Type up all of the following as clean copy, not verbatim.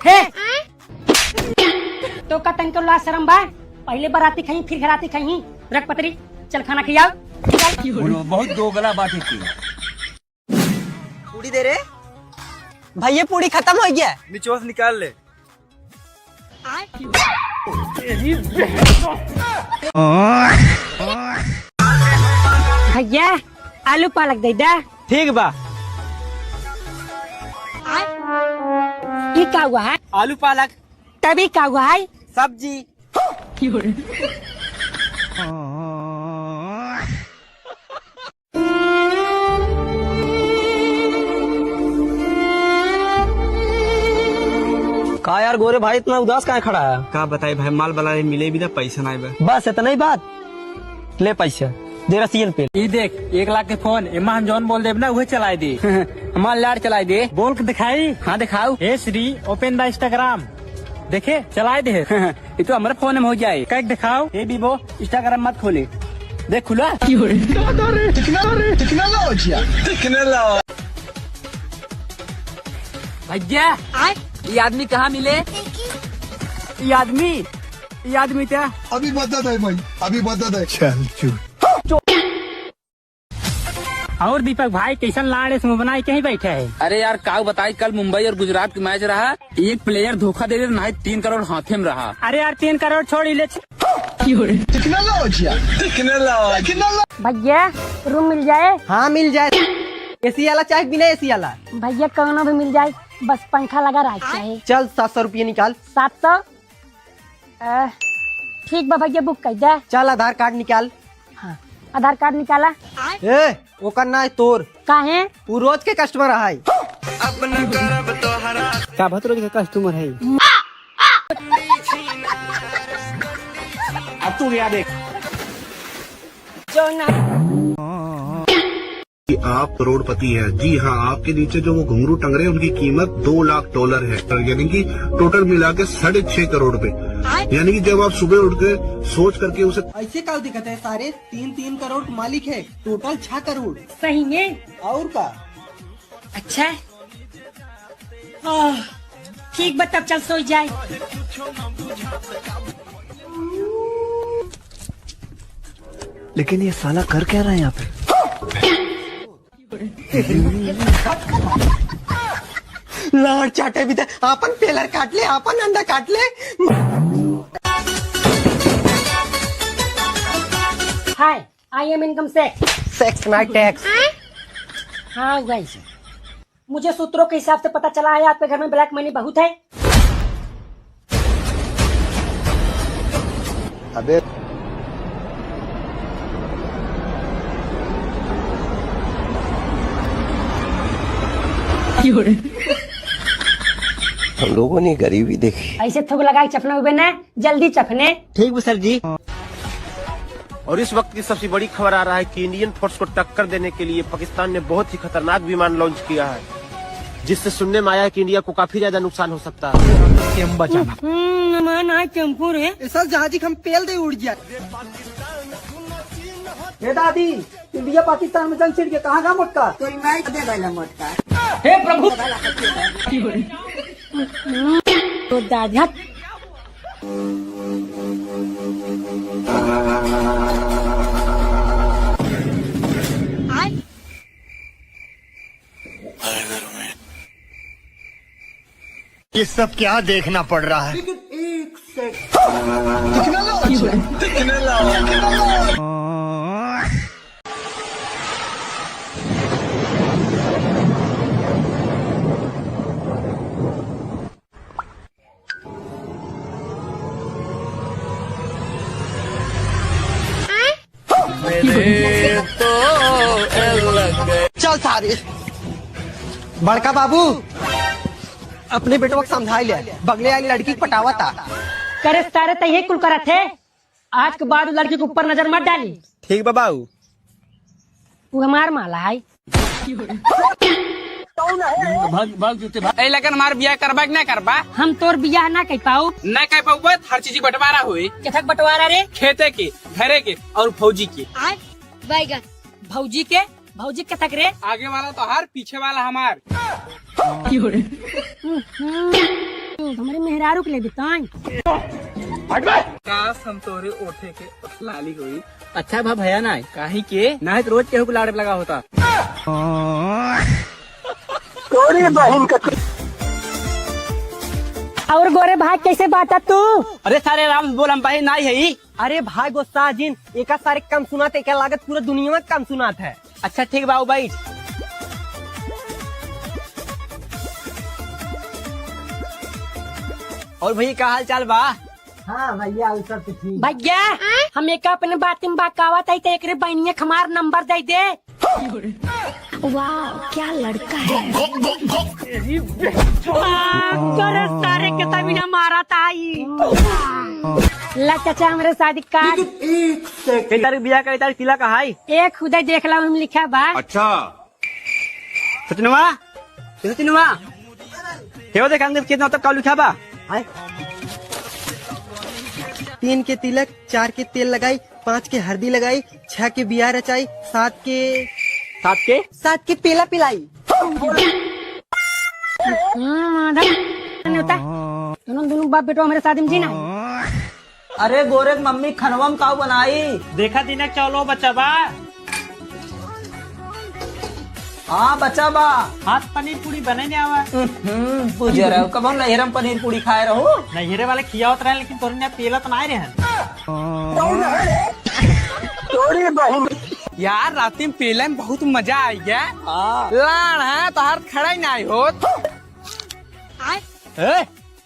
हे तो का तन को ला शर्म बा, पहले बाराती खाई फिर घराती खाई। रख पतरी, चल खाना खियाओ। बहुत दोगला बात है। पूरी दे रे भैया, पूरी खत्म हो गया। निचोस निकाल ले। भैया आलू पालक दे दा। ठीक बा। ये क्या हुआ है? आलू पालक तभी क्या हुआ है? सब्जी। का यार गोरे भाई, इतना उदास कहाँ खड़ा है? का बताई भाई, माल वाला मिले भी ना, पैसा नहीं बा। बस इतना ही बात। ले पैसा दे रहा पे। ये देख 1 लाख के फोन इमान जॉन बोल देब ना वही चलाई दे। हमारे लाड चलाई दे। बोल के दिखाई। हाँ दिखाओ। हे श्री ओपन द इंस्टाग्राम। देखे चलाए दे। ये तो हमारे फोन में हो जाए। कैक दिखाओ। हे बीबो इंस्टाग्राम मत खोले, देख खुला। भैया ये आदमी कहाँ मिले? ये आदमी क्या? अभी बता दे भाई, अभी बता दे। चल चुप। और दीपक भाई कैसन लाड़ इसमें बनाई कहीं बैठे है? अरे यार काऊ बताई, कल मुंबई और गुजरात की मैच रहा, एक प्लेयर धोखा दे रहा, 3 करोड़ हाथे में रहा। अरे यार 3 करोड़ छोड़ ही ले। भैया रूम मिल जाए? हाँ मिल जाए। एसी वाला चाहे बिना एसी वाला? भैया कौनो भी मिल जाए, बस पंखा लगा रहा चाहिए। चल 700 रुपये निकाल। 700? ठीक बा भैया, बुक कर दे। चल आधार कार्ड निकाल। हाँ आधार कार्ड निकाला। ए वो करना है तोर, काहे? वो रोज के कस्टमर है। क्या भतरो के कस्टमर है? अब तू गया देख। जो ना कि आप करोड़पति हैं। जी हाँ, आपके नीचे जो वो घुंघरू टंग रहे हैं उनकी कीमत $2 लाख है, यानी कि टोटल मिला के 6.5 करोड़ रुपए। यानी कि जब आप सुबह उठ के सोच करके उसे ऐसे क्या दिक्कत है? सारे 3 करोड़ मालिक है, टोटल 6 करोड़। सही में? और का? अच्छा ठीक बा, तब चल सो जाए। लेकिन ये साला कर क्या रहा है यहाँ पे? लाड़ चाटे भी थे। अपन पेलर काट ले, अपन अंडा काट ले। Hi, I am income sex night tax. हाँ गाइस, मुझे सूत्रों के हिसाब से पता चला है आपके घर में ब्लैक मनी बहुत है। अबे हम लोगों ने गरीबी देखी। ऐसे थूक लगाए चपने हुए ना, जल्दी चपने। ठीक सर जी। और इस वक्त की सबसे बड़ी खबर आ रहा है कि इंडियन फोर्स को टक्कर देने के लिए पाकिस्तान ने बहुत ही खतरनाक विमान लॉन्च किया है, जिससे सुनने में आया है कि इंडिया को काफी ज्यादा नुकसान हो सकता है। बचाना चंपूर है सर, जहाजी हम पेल दे उड़ गया। हे दादी, इंडिया पाकिस्तान में जंग छिड़ के कहाँ का मोटका? कोई मैच दे गया मोटका। हे प्रभु तो दादा ये सब क्या देखना पड़ रहा है? चल सारे बड़का बाबू अपने बेटो को समझा ले, बगले वाली लड़की को पटावा था। करे सारे तय कुल करत है। आज के बाद लड़की के ऊपर नजर मत डाली। ठीक बाबू। वो हमार माला है। लेकिन हमारे बिया करबा कि नहीं करबा? हम तोर बियाह ना कह पाऊ। नहीं कह पाऊ, हर चीज बंटवारा हुई। कथक बंटवारा रे? खेते के, घरे के और फौजी के। भौजी के? भौजी कथक रे? आगे वाला तो हर, पीछे वाला हमार। हमारे मेहरारू के लिए बिताएं। काश हम तोरे ओठे के लाली हुई। अच्छा भा भया ना काहे के ना तो रोज केहू को लाड़ लगा होता। और गोरे भाई कैसे बांटा तू? अरे सारे राम बोलम भाई नहीं है। अरे भाई गुस्सा जिन एका सारे कम सुनाते क्या लागत पूरा दुनिया में कम सुनात है। अच्छा ठीक बाबू भाई। और भैया का हाल चाल बा? हाँ भैया सब ठीक। भैया हम एक अपने बात में बाकावत है तो एक बहनिया हमार नंबर दे दे। वाह क्या लड़का है। करे सारे के तभी ना मारा था। ला चाचा हमारे शादी कार्ड कई तारीख बिया कई तारीख तिला का हाई एक खुदा देख ला हम लिखा बा। अच्छा सचनवा सचनवा हेव देख अंदर कितना तक का लिखा बा। 3 के तिलक, 4 के तेल लगाई, 5 के हल्दी लगाई, 6 के बिया रचाई, 7 के पेला पिलाई। दोनों बाप बेटो हमारे शादी में जीना। अरे गोरे मम्मी खनवम काऊ बनाई। देखा दिनक चलो बच्चा बा। हाँ बच्चा बा। हाथ पनीर पूरी बने नहीं आवा। पूजा रहे कब हम नहरम पनीर पूरी खाए रहो। नहीरे वाले खियावत रहे लेकिन तोरे ने पेला तो नहीं रहे। यार राती में पेला में बहुत मजा आई गया। लाड़ है तो हर खड़ा ही नहीं हो।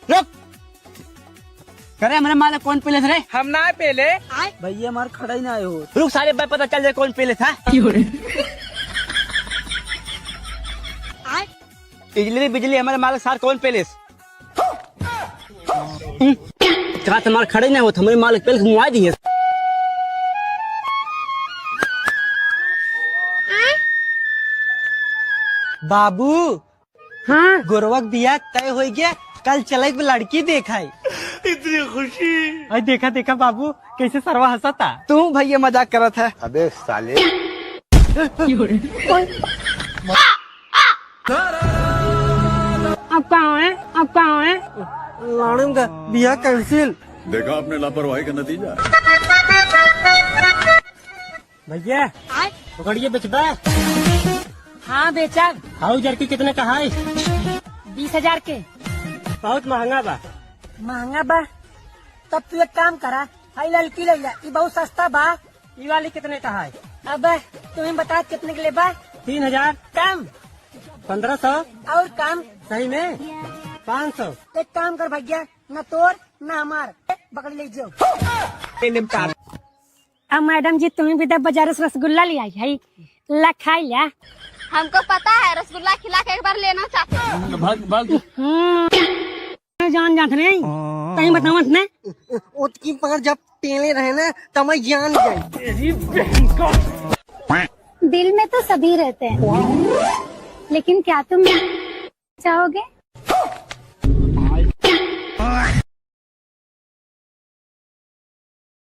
रुक करे हमारे मालिक कौन पेले थे? हम ना पेले भैया हमारे खड़ा ही नहीं हो। रुक सारे भाई पता चल जाए कौन पेले था। बिजली बिजली हमारे मालिक सार कौन पेले कहा तुम्हारे खड़े नहीं हो हमारे मालिक पेले मुआ दिए। बाबू हाँ गोरवक बिया तय हो गया। कल चले लड़की देखा इतनी खुशी। अरे देखा देखा बाबू कैसे सरवा हंसा था। तू भैया मजाक करत है। अबे साले अब कहाँ है अब कहाँ है? लाड़म का बिया कैंसिल। देखा आपने लापरवाही का नतीजा। भैया पकड़िए बेचबा। हाँ बेचा। हाउ जर्की कितने का है? 20,000 के। बहुत महंगा बा। महंगा बा तब तू एक काम करा हाई लड़की ले जा ये बहुत सस्ता बा। ये वाली कितने का है? अब तुम्हें बता कितने के लिए बा? 3,000 कम 1,500 और कम। सही में 500। एक काम कर भैया न तोड़ न हमार पकड़ ले जाओ। अब मैडम जी तुम्हें भी बाजार से रसगुल्ला ले आई है ला खाई लिया। हमको पता है रसगुल्ला खिला के एक बार लेना चाहते हैं। भाग जान जाते नहीं कहीं बताओ ने उसकी पर जब टेले रहे ना तब मैं जान गई। दिल में तो सभी रहते हैं लेकिन क्या तुम चाहोगे?